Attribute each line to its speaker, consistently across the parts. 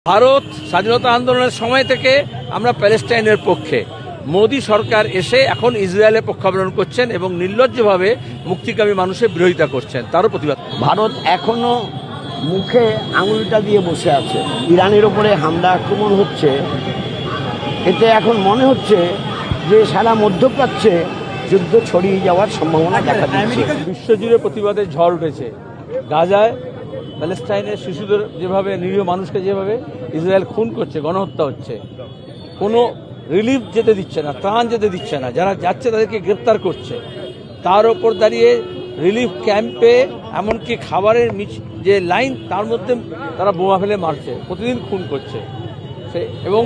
Speaker 1: ভারত স্বাধীনতা আন্দোলনের সময় থেকে আমরা প্যালেস্টাইনের পক্ষে। মোদী সরকার এসে এখন ইসরায়েলের পক্ষ অবলম্বন করছেন এবং নির্লজ্জভাবে মুক্তিকামী মানুষের বিরোধিতা করছেন, তারও প্রতিবাদ।
Speaker 2: ভারত এখনো মুখে আঙুলটা দিয়ে বসে আছে। ইরানের ওপরে হামলা আক্রমণ হচ্ছে, এতে এখন মনে হচ্ছে যে সারা মধ্যপ্রাচ্যে যুদ্ধ ছড়িয়ে যাওয়ার সম্ভাবনা দেখা দিচ্ছে।
Speaker 1: বিশ্বজুড়ে প্রতিবাদের ঝড় উঠেছে। গাজায় প্যালেস্টাইনের শিশুদের যেভাবে, নিরীহ মানুষকে যেভাবে ইসরায়েল খুন করছে, গণহত্যা হচ্ছে, কোনো রিলিফ যেতে দিচ্ছে না, ত্রাণ যেতে দিচ্ছে না, যারা যাচ্ছে তাদেরকে গ্রেপ্তার করছে। তার ওপর দাঁড়িয়ে রিলিফ ক্যাম্পে এমনকি খাবারের যে লাইন, তার মধ্যে তারা বোমা ফেলে মারছে, প্রতিদিন খুন করছে এবং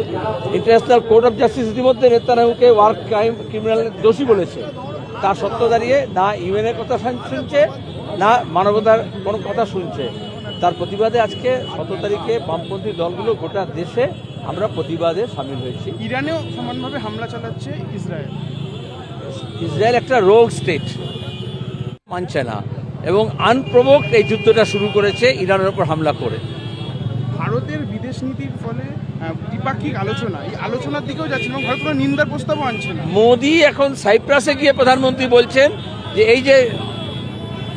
Speaker 1: ইন্টারন্যাশনাল কোর্ট অফ জাস্টিস ইতিমধ্যে নেতানিয়াহুকে ওয়ার ক্রিমিনালের দোষী বলেছে। তার সত্য দাঁড়িয়ে না ইউএনের কথা শুনছে, না মানবতার কোনো কথা শুনছে। তার প্রতিবাদে আজকে 17 তারিখে বামপন্থী দলগুলো গোটা দেশে আমরা প্রতিবাদে সামিল হয়েছি।
Speaker 3: ইরানেও সমানভাবে হামলা চালাচ্ছে ইসরায়েল।
Speaker 1: ইসরায়েল একটা রোগ স্টেট, মানছে না এবং আনপ্রভোকড এই যুদ্ধটা শুরু করেছে ইরানের ওপর হামলা করে।
Speaker 3: ভারতের বিদেশ নীতির ফলে দ্বিপাক্ষিক আলোচনা, এই আলোচনার দিকেও যাচ্ছে এবং ভারত কোনো নিন্দার প্রস্তাবও আনছে না।
Speaker 1: মোদী এখন সাইপ্রাসে গিয়ে প্রধানমন্ত্রী বলছেন যে এই যে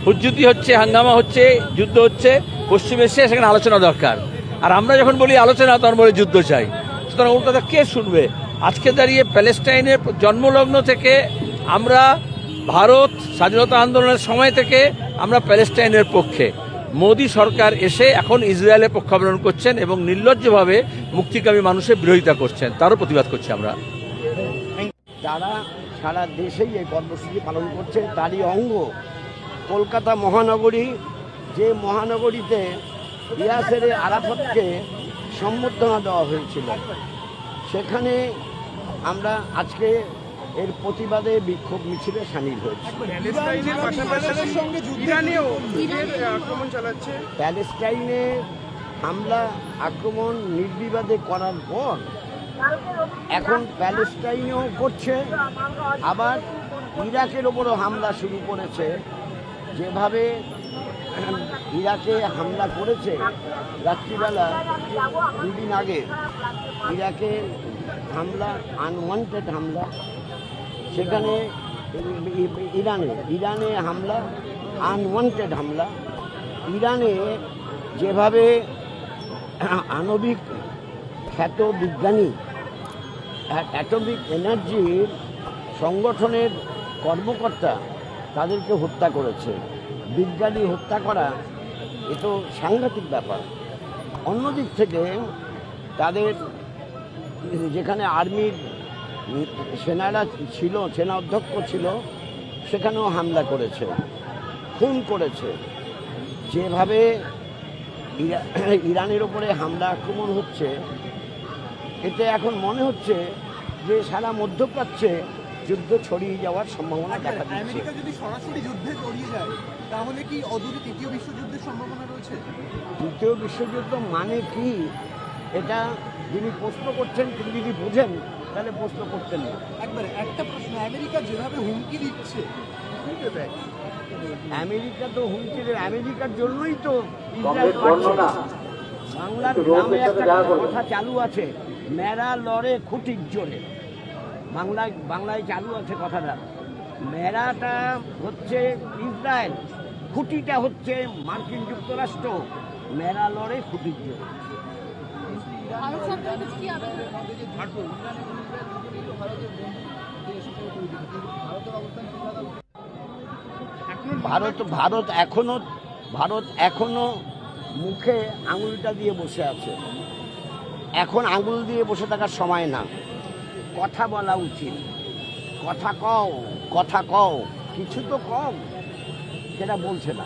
Speaker 1: হুজ্জুতি হচ্ছে, হাঙ্গামা হচ্ছে, যুদ্ধ হচ্ছে পশ্চিম এশিয়ায়, সেখানে আলোচনা দরকার। আর আমরা যখন বলি আলোচনা, তখন বলে যুদ্ধ চাই। সুতরাং ওর কথা কে শুনবে? আজকে দাঁড়িয়ে প্যালেস্টাইনের জন্মলগ্ন থেকে আমরা, ভারত স্বাধীনতা আন্দোলনের সময় থেকে আমরা প্যালেস্টাইনের পক্ষে। মোদী সরকার এসে এখন ইসরায়েলের পক্ষ অবলম্বন করছেন এবং নির্লজ্জভাবে মুক্তিকামী মানুষের বিরোধিতা করছেন, তারও প্রতিবাদ করছি আমরা।
Speaker 2: তারা সারা দেশেই এই কর্মসূচি পালন করছে। তারই অঙ্গ কলকাতা মহানগরী, যে মহানগরীতে ইয়াসের আরাফাতকে সম্বর্ধনা দেওয়া হয়েছিল, সেখানে আমরা আজকে এর প্রতিবাদে বিক্ষোভ মিছিলে সামিল হয়েছি। প্যালেস্টাইনে হামলা আক্রমণ নির্বিবাদে করার পর এখন প্যালেস্টাইনেও করছে, আবার ইরাকের ওপরও হামলা শুরু করেছে। যেভাবে ইরাকে হামলা করেছে রাত্রিবেলা, দুদিন আগে ইরাকে হামলা, আনওয়ান্টেড হামলা, সেখানে ইরানে হামলা, আনওয়ান্টেড হামলা। ইরানে যেভাবে আণবিক খ্যাত বিজ্ঞানী, অ্যাটমিক এনার্জির সংগঠনের কর্মকর্তা, তাদেরকে হত্যা করেছে। বিজ্ঞানী হত্যা করা এ তো সাংঘাতিক ব্যাপার। অন্যদিক থেকে তাদের যেখানে আর্মির সেনারা ছিল, সেনা অধ্যক্ষ ছিল, সেখানেও হামলা করেছে, খুন করেছে। যেভাবে ইরানের ওপরে হামলা আক্রমণ হচ্ছে, এতে এখন মনে হচ্ছে যে সারা মধ্যপ্রাচ্যে যুদ্ধ ছড়িয়ে যাওয়ার সম্ভাবনা দেখা দিচ্ছে।
Speaker 3: আমেরিকা যদি সরাসরি যুদ্ধে জড়িয়ে যায়, তাহলে কি অদূরে তৃতীয় বিশ্বযুদ্ধের সম্ভাবনা রয়েছে?
Speaker 2: তৃতীয় বিশ্বযুদ্ধ মানে কি, এটা যিনি প্রশ্ন করছেন তিনি যদি বোঝেন তাহলে প্রশ্ন করতেন না।
Speaker 3: একবারে একটা প্রশ্ন, আমেরিকা যেভাবে হুমকি দিচ্ছে,
Speaker 2: আমেরিকা তো হুমকি দেয়, আমেরিকার জন্যই তো ইসরায়েল পাচ্ছে। বাংলার গ্রামে একটা কথা চালু আছে, মেরা লড়ে খুঁটির জোরে। বাংলায় চালু আছে কথাটা। মেরাটা হচ্ছে ইসরায়েল, খুঁটিটা হচ্ছে মার্কিন যুক্তরাষ্ট্র। মেরা লড়ে খুঁটির জোরে। ভারত এখনো মুখে আঙুলটা দিয়ে বসে আছে। এখন আঙুল দিয়ে বসে থাকার সময় না, কথা বলা উচিত। কথা কও, কিছু তো কম, সেটা বলছে না।